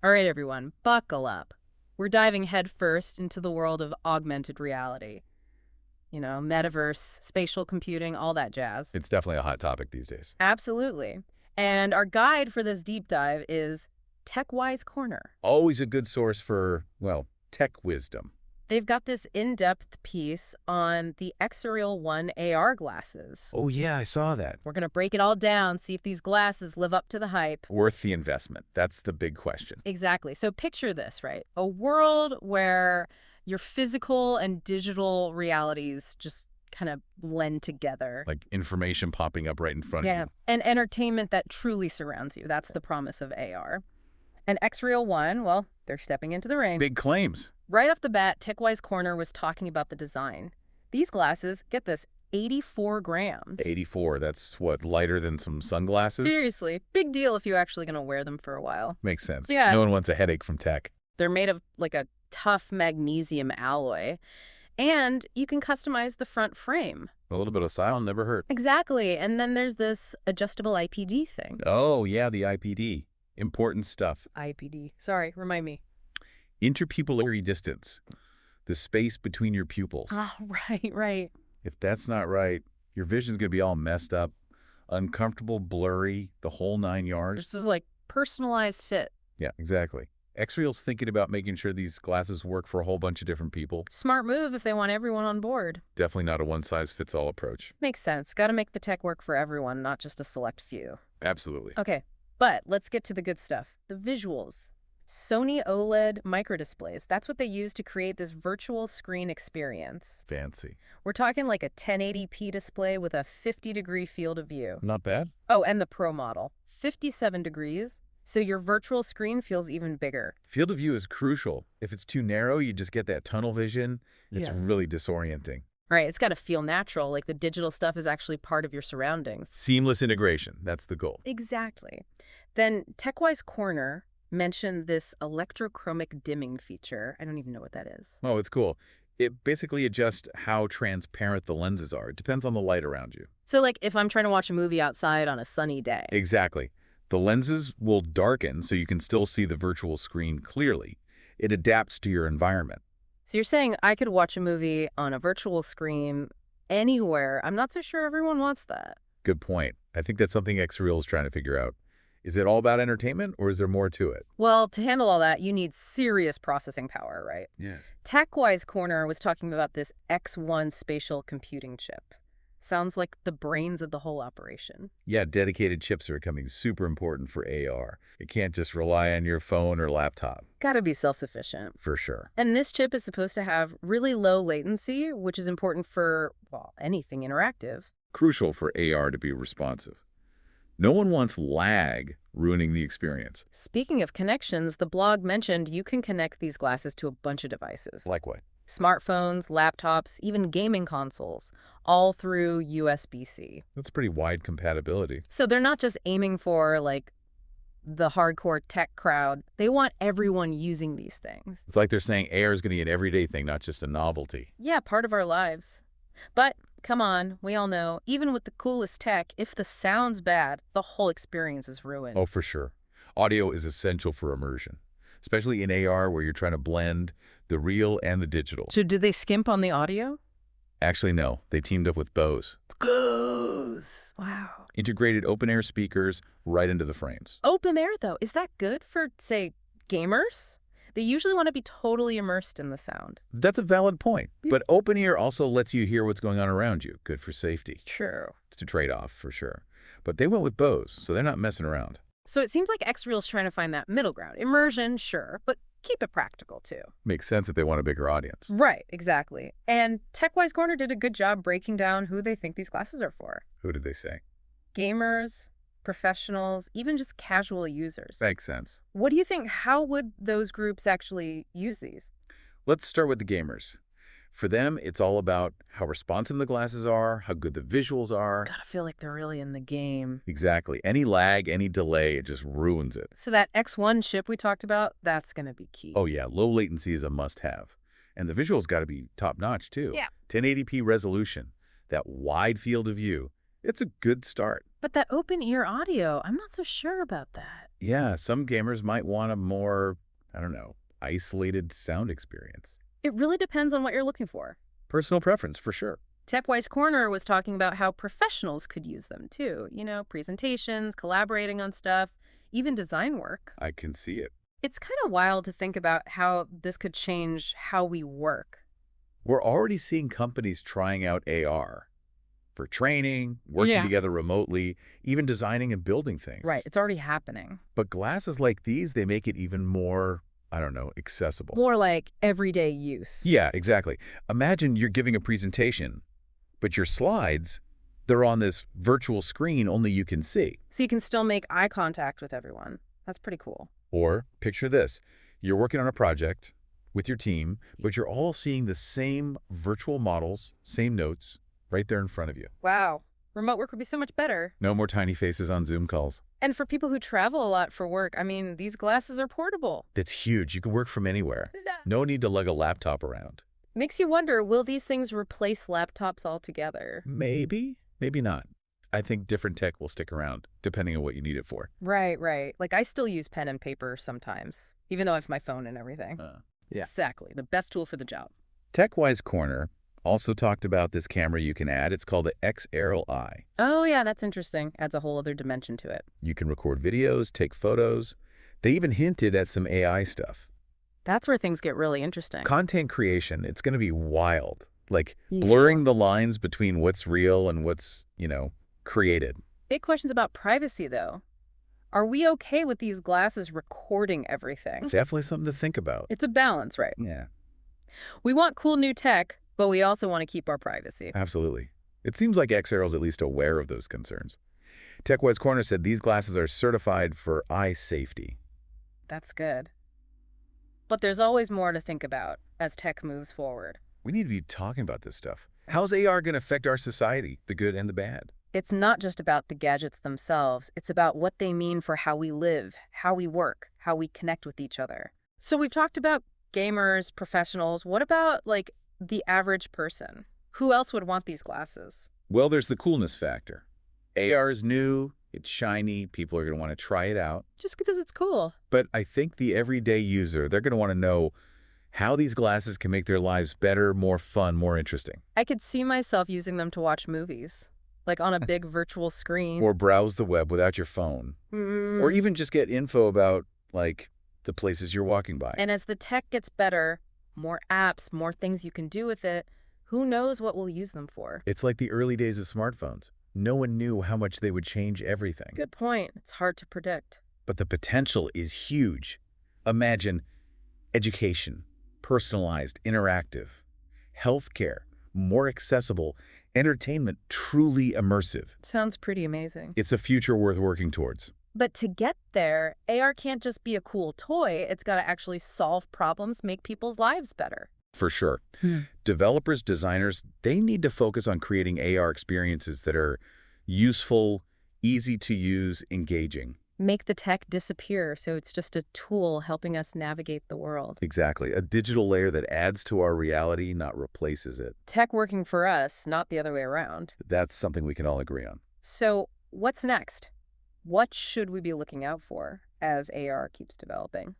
All right, everyone, buckle up. We're diving headfirst into the world of augmented reality. You know, metaverse, spatial computing, all that jazz. It's definitely a hot topic these days. Absolutely. And our guide for this deep dive is TechWise Corner. Always a good source for, well, tech wisdom. They've got this in-depth piece on the XREAL One AR glasses. Oh yeah, I saw that. We're going to break it all down, see if these glasses live up to the hype. Worth the investment. That's the big question. Exactly. So picture this, right? A world where your physical and digital realities just kind of blend together. Like information popping up right in front of you. And entertainment that truly surrounds you. That's the promise of AR. And XREAL One, well, they're stepping into the ring. Big claims. Right off the bat, TechWise Corner was talking about the design. These glasses, get this, 84 grams. 84, that's what, lighter than some sunglasses? Seriously, big deal if you're actually going to wear them for a while. Makes sense. Yeah. No one wants a headache from tech. They're made of like a tough magnesium alloy. And you can customize the front frame. A little bit of style never hurt. Exactly. And then there's this adjustable IPD thing. Oh, yeah, the IPD. Important stuff. IPD. Sorry, remind me. Interpupillary distance. The space between your pupils. Ah, right. If that's not right, your vision's going to be all messed up, uncomfortable, blurry, the whole 9 yards. This is like personalized fit. Yeah, exactly. XREAL's thinking about making sure these glasses work for a whole bunch of different people. Smart move if they want everyone on board. Definitely not a one-size-fits-all approach. Makes sense. Got to make the tech work for everyone, not just a select few. Absolutely. Okay, but let's get to the good stuff. The visuals. Sony OLED microdisplays. That's what they use to create this virtual screen experience. Fancy. We're talking like a 1080p display with a 50-degree field of view. Not bad. Oh, and the Pro model. 57 degrees. So your virtual screen feels even bigger. Field of view is crucial. If it's too narrow, you just get that tunnel vision. It's really disorienting. Right, it's got to feel natural, like the digital stuff is actually part of your surroundings. Seamless integration. That's the goal. Exactly. Then TechWise Corner mentioned this electrochromic dimming feature. I don't even know what that is. Oh, it's cool. It basically adjusts how transparent the lenses are. It depends on the light around you. So like if I'm trying to watch a movie outside on a sunny day. Exactly. The lenses will darken so you can still see the virtual screen clearly. It adapts to your environment. So you're saying I could watch a movie on a virtual screen anywhere. I'm not so sure everyone wants that. Good point. I think that's something XREAL is trying to figure out. Is it all about entertainment, or is there more to it? Well, to handle all that, you need serious processing power, right? Yeah. TechWise Corner was talking about this X1 spatial computing chip. Sounds like the brains of the whole operation. Yeah, dedicated chips are becoming super important for AR. You can't just rely on your phone or laptop. Gotta be self-sufficient. For sure. And this chip is supposed to have really low latency, which is important for, well, anything interactive. Crucial for AR to be responsive. No one wants lag ruining the experience. Speaking of connections, the blog mentioned you can connect these glasses to a bunch of devices. Like what? Smartphones, laptops, even gaming consoles, all through USB-C. That's pretty wide compatibility. So they're not just aiming for, like, the hardcore tech crowd. They want everyone using these things. It's like they're saying AR is going to be an everyday thing, not just a novelty. Yeah, part of our lives. But come on, we all know, even with the coolest tech, if the sound's bad, the whole experience is ruined. Oh, for sure. Audio is essential for immersion, especially in AR where you're trying to blend the real and the digital. So did they skimp on the audio? Actually, no. They teamed up with Bose. Bose! Wow. Integrated open-air speakers right into the frames. Open air, though, is that good for, say, gamers? They usually want to be totally immersed in the sound. That's a valid point. But open ear also lets you hear what's going on around you. Good for safety. True. It's a trade-off, for sure. But they went with Bose, so they're not messing around. So it seems like XREAL's trying to find that middle ground. Immersion, sure, but keep it practical, too. Makes sense if they want a bigger audience. Right, exactly. And TechWise Corner did a good job breaking down who they think these glasses are for. Who did they say? Gamers, professionals, even just casual users. Makes sense. What do you think? How would those groups actually use these? Let's start with the gamers. For them, it's all about how responsive the glasses are, how good the visuals are. Gotta feel like they're really in the game. Exactly. Any lag, any delay, it just ruins it. So that X1 chip we talked about, that's gonna be key. Oh yeah, low latency is a must-have. And the visuals got to be top-notch too. Yeah. 1080p resolution, that wide field of view. It's a good start. But that open ear audio, I'm not so sure about that. Yeah, some gamers might want a more, I don't know, isolated sound experience. It really depends on what you're looking for. Personal preference, for sure. TechWise Corner was talking about how professionals could use them too. Presentations, collaborating on stuff, even design work. I can see it. It's kind of wild to think about how this could change how we work. We're already seeing companies trying out AR for training, working Yeah. together remotely, even designing and building things. Right, it's already happening. But glasses like these, they make it even more, I don't know, accessible. More like everyday use. Yeah, exactly. Imagine you're giving a presentation, but your slides, they're on this virtual screen only you can see. So you can still make eye contact with everyone. That's pretty cool. Or picture this. You're working on a project with your team, but you're all seeing the same virtual models, same notes, right there in front of you. Wow. Remote work would be so much better. No more tiny faces on Zoom calls. And for people who travel a lot for work, these glasses are portable. That's huge. You can work from anywhere. No need to lug a laptop around. Makes you wonder, will these things replace laptops altogether? Maybe, maybe not. I think different tech will stick around, depending on what you need it for. Right, right. Like, I still use pen and paper sometimes, even though I have my phone and everything. Yeah. Exactly. The best tool for the job. TechWise Corner also talked about this camera you can add. It's called the XREAL Eye. Oh, yeah, that's interesting. Adds a whole other dimension to it. You can record videos, take photos. They even hinted at some AI stuff. That's where things get really interesting. Content creation, it's going to be wild. Like blurring the lines between what's real and what's, created. Big questions about privacy, though. Are we okay with these glasses recording everything? Definitely something to think about. It's a balance, right? Yeah, We want cool new tech, but we also want to keep our privacy. absolutely. It seems like XR's at least aware of those concerns. TechWise Corner said these glasses are certified for eye safety. That's good. But there's always more to think about as tech moves forward. We need to be talking about this stuff. How's AR going to affect our society, the good and the bad? It's not just about the gadgets themselves. It's about what they mean for how we live, how we work, how we connect with each other. So we've talked about gamers, professionals. What about, the average person? Who else would want these glasses? Well, there's the coolness factor. AR is new, it's shiny, people are going to want to try it out. Just because it's cool. But I think the everyday user, they're going to want to know how these glasses can make their lives better, more fun, more interesting. I could see myself using them to watch movies, like on a big virtual screen. Or browse the web without your phone. Or even just get info about, the places you're walking by. And as the tech gets better, more apps, more things you can do with it, who knows what we'll use them for? It's like the early days of smartphones. No one knew how much they would change everything. Good point. It's hard to predict. But the potential is huge. Imagine education, personalized, interactive, healthcare, more accessible, entertainment, truly immersive. Sounds pretty amazing. It's a future worth working towards. But to get there, AR can't just be a cool toy. It's got to actually solve problems, make people's lives better. For sure. Developers, designers, they need to focus on creating AR experiences that are useful, easy to use, engaging. Make the tech disappear so it's just a tool helping us navigate the world. Exactly. A digital layer that adds to our reality, not replaces it. Tech working for us, not the other way around. That's something we can all agree on. So what's next? What should we be looking out for as AR keeps developing?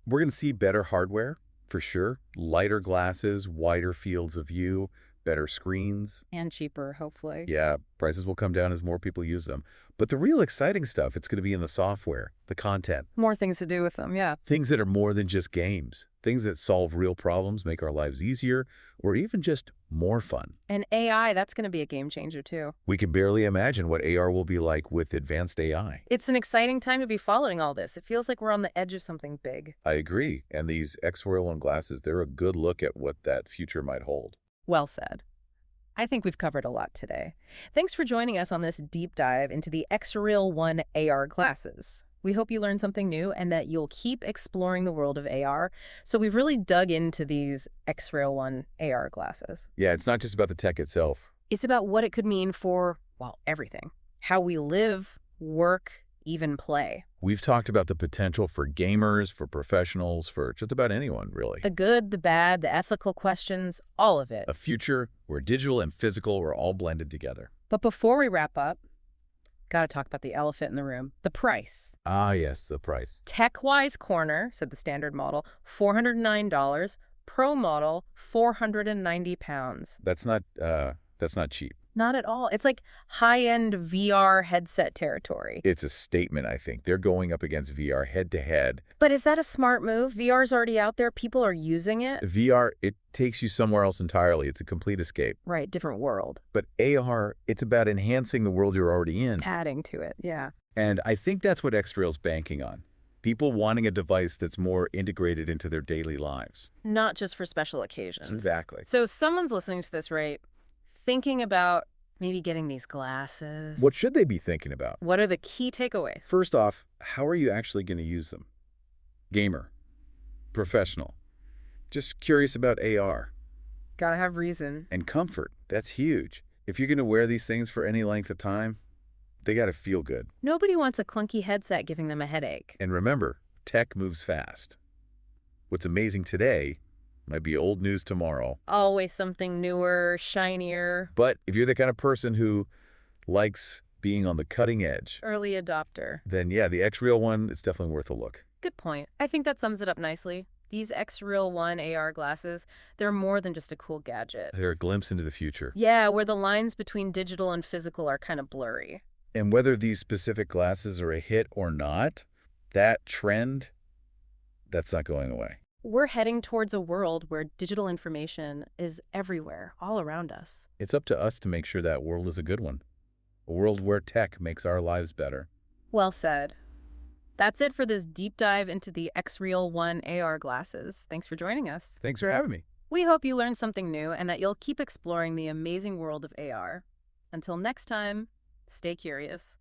We're going to see better hardware, for sure. Lighter glasses, wider fields of view, better screens. And cheaper, hopefully. Yeah, prices will come down as more people use them. But the real exciting stuff, it's going to be in the software, the content. More things to do with them, yeah. Things that are more than just games. Things that solve real problems, make our lives easier, or even just more fun. And AI, that's going to be a game changer, too. We can barely imagine what AR will be like with advanced AI. It's an exciting time to be following all this. It feels like we're on the edge of something big. I agree. And these XREAL One glasses, they're a good look at what that future might hold. Well said. I think we've covered a lot today. Thanks for joining us on this deep dive into the XREAL One AR glasses. We hope you learned something new and that you'll keep exploring the world of AR. So we've really dug into these XREAL One AR glasses. Yeah, it's not just about the tech itself. It's about what it could mean for, everything. How we live, work, even play. We've talked about the potential for gamers, for professionals, for just about anyone, really. The good, the bad, the ethical questions, all of it. A future where digital and physical are all blended together. But before we wrap up, Gotta talk about the elephant in the room. The price. Ah, yes, the price. Tech-wise corner, said the standard model, $409. Pro model, £490. That's not cheap. Not at all. It's like high-end VR headset territory. It's a statement, I think. They're going up against VR head-to-head. But is that a smart move? VR's already out there. People are using it. VR, it takes you somewhere else entirely. It's a complete escape. Right, different world. But AR, it's about enhancing the world you're already in. Adding to it, yeah. And I think that's what XREAL's banking on. People wanting a device that's more integrated into their daily lives. Not just for special occasions. Exactly. So someone's listening to this, right? Thinking about maybe getting these glasses. What should they be thinking about? What are the key takeaways? First off, how are you actually going to use them? Gamer. Professional. Just curious about AR. Gotta have reason. And comfort. That's huge. If you're going to wear these things for any length of time, they got to feel good. Nobody wants a clunky headset giving them a headache. And remember, tech moves fast. What's amazing today might be old news tomorrow. Always something newer, shinier. But if you're the kind of person who likes being on the cutting edge, Early adopter. then yeah, the XREAL One is definitely worth a look. Good point. I think that sums it up nicely. These XREAL One AR glasses, they're more than just a cool gadget. They're a glimpse into the future. Yeah, where the lines between digital and physical are kind of blurry. And whether these specific glasses are a hit or not, that trend, that's not going away. We're heading towards a world where digital information is everywhere, all around us. It's up to us to make sure that world is a good one. A world where tech makes our lives better. Well said. That's it for this deep dive into the XREAL One AR glasses. Thanks for joining us. Thanks for having me. We hope you learned something new and that you'll keep exploring the amazing world of AR. Until next time, stay curious.